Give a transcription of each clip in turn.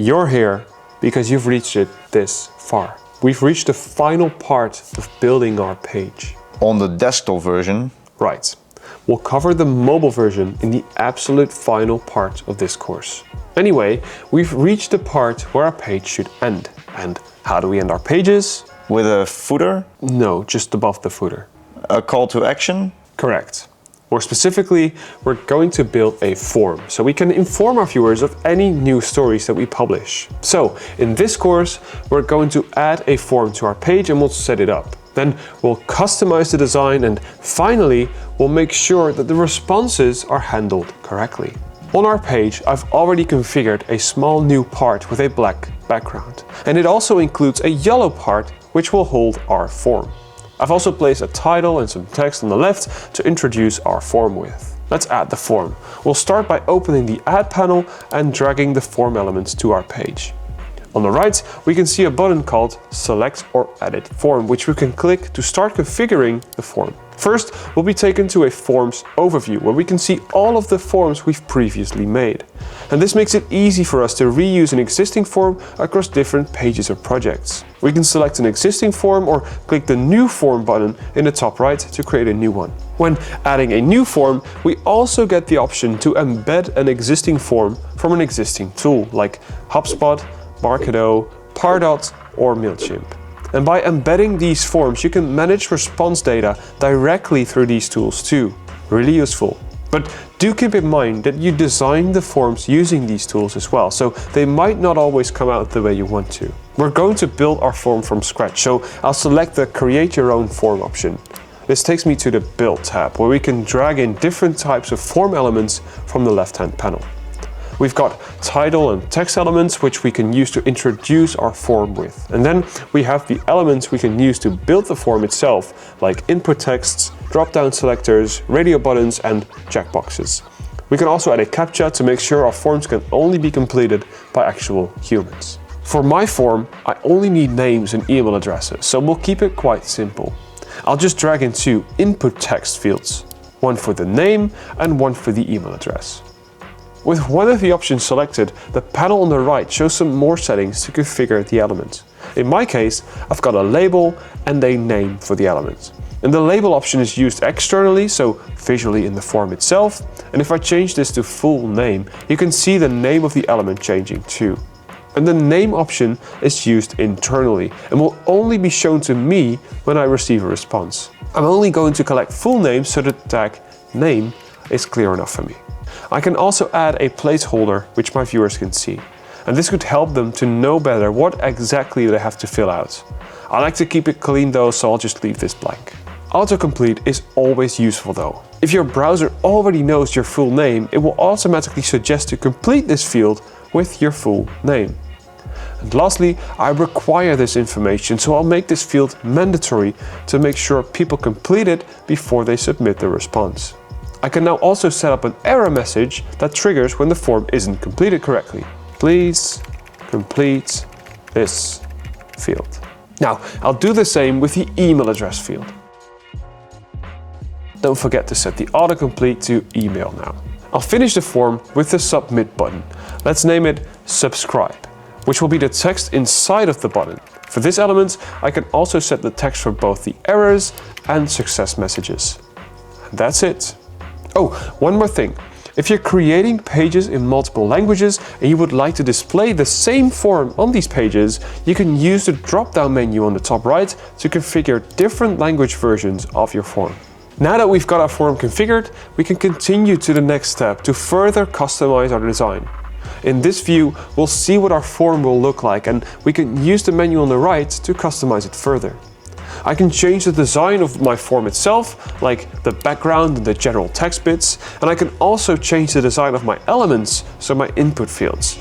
You're here because you've reached it this far. We've reached the final part of building our page. On the desktop version. Right. We'll cover the mobile version in the absolute final part of this course. Anyway, we've reached the part where our page should end. And how do we end our pages? With a footer? No, just above the footer. A call to action? Correct. More specifically, we're going to build a form so we can inform our viewers of any new stories that we publish. So, in this course, we're going to add a form to our page and we'll set it up. Then we'll customize the design and finally, we'll make sure that the responses are handled correctly. On our page, I've already configured a small new part with a black background. And it also includes a yellow part which will hold our form. I've also placed a title and some text on the left to introduce our form with. Let's add the form. We'll start by opening the Add panel and dragging the form elements to our page. On the right, we can see a button called Select or Edit Form, which we can click to start configuring the form. First, we'll be taken to a Forms overview, where we can see all of the forms we've previously made. And this makes it easy for us to reuse an existing form across different pages or projects. We can select an existing form or click the New Form button in the top right to create a new one. When adding a new form, we also get the option to embed an existing form from an existing tool, like HubSpot, Marketo, Pardot, or MailChimp. And by embedding these forms, you can manage response data directly through these tools too. Really useful. But do keep in mind that you design the forms using these tools as well, so they might not always come out the way you want to. We're going to build our form from scratch, so I'll select the Create Your Own Form option. This takes me to the Build tab, where we can drag in different types of form elements from the left-hand panel. We've got title and text elements which we can use to introduce our form with. And then we have the elements we can use to build the form itself, like input texts, drop-down selectors, radio buttons, and checkboxes. We can also add a CAPTCHA to make sure our forms can only be completed by actual humans. For my form, I only need names and email addresses, so we'll keep it quite simple. I'll just drag in two input text fields, one for the name and one for the email address. With one of the options selected, the panel on the right shows some more settings to configure the element. In my case, I've got a label and a name for the element. And the label option is used externally, so visually in the form itself. And if I change this to full name, you can see the name of the element changing too. And the name option is used internally and will only be shown to me when I receive a response. I'm only going to collect full names so the tag name is clear enough for me. I can also add a placeholder which my viewers can see. And this could help them to know better what exactly they have to fill out. I like to keep it clean though, so I'll just leave this blank. Autocomplete is always useful though. If your browser already knows your full name, it will automatically suggest to complete this field with your full name. And lastly, I require this information, so I'll make this field mandatory to make sure people complete it before they submit the response. I can now also set up an error message that triggers when the form isn't completed correctly. Please complete this field. Now, I'll do the same with the email address field. Don't forget to set the autocomplete to email now. I'll finish the form with the submit button. Let's name it subscribe, which will be the text inside of the button. For this element, I can also set the text for both the errors and success messages. And that's it. Oh, one more thing. If you're creating pages in multiple languages and you would like to display the same form on these pages, you can use the drop-down menu on the top right to configure different language versions of your form. Now that we've got our form configured, we can continue to the next step to further customize our design. In this view, we'll see what our form will look like, and we can use the menu on the right to customize it further. I can change the design of my form itself, like the background and the general text bits, and I can also change the design of my elements, so my input fields.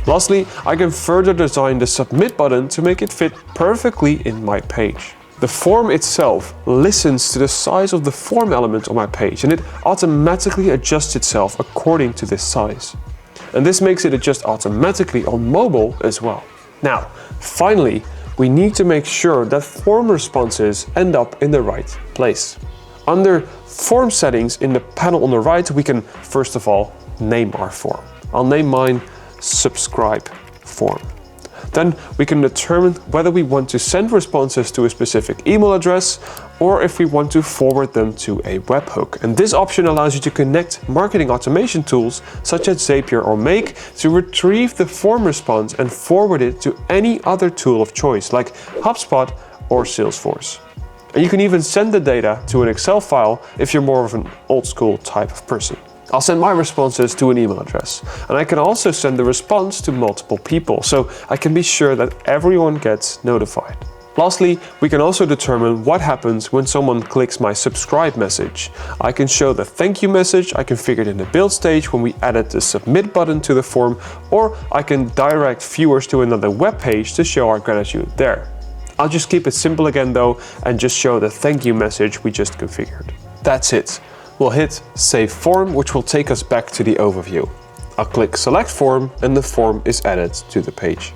Lastly, I can further design the submit button to make it fit perfectly in my page. The form itself listens to the size of the form element on my page, and it automatically adjusts itself according to this size. And this makes it adjust automatically on mobile as well. Now, finally, we need to make sure that form responses end up in the right place. Under form settings in the panel on the right, we can first of all name our form. I'll name mine subscribe form. Then we can determine whether we want to send responses to a specific email address or if we want to forward them to a webhook. And this option allows you to connect marketing automation tools such as Zapier or Make to retrieve the form response and forward it to any other tool of choice like HubSpot or Salesforce. And you can even send the data to an Excel file if you're more of an old school type of person. I'll send my responses to an email address, and I can also send the response to multiple people, so I can be sure that everyone gets notified. Lastly, we can also determine what happens when someone clicks my subscribe message. I can show the thank you message I configured in the build stage when we added the submit button to the form, or I can direct viewers to another web page to show our gratitude there. I'll just keep it simple again though, and just show the thank you message we just configured. That's it. We'll hit Save Form, which will take us back to the overview. I'll click Select Form and the form is added to the page.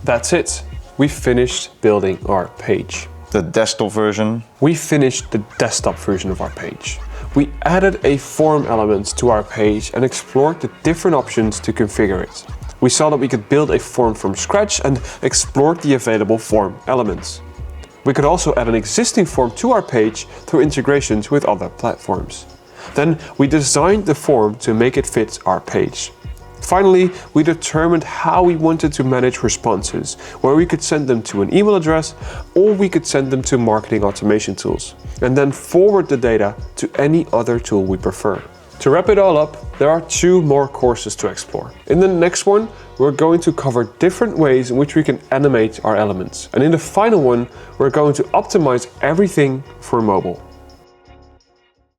That's it. We finished building our page. The desktop version. We finished the desktop version of our page. We added a form element to our page and explored the different options to configure it. We saw that we could build a form from scratch and explored the available form elements. We could also add an existing form to our page through integrations with other platforms. Then we designed the form to make it fit our page. Finally, we determined how we wanted to manage responses, where we could send them to an email address or we could send them to marketing automation tools, and then forward the data to any other tool we prefer. To wrap it all up, there are 2 more courses to explore. In the next one, we're going to cover different ways in which we can animate our elements. And in the final one, we're going to optimize everything for mobile.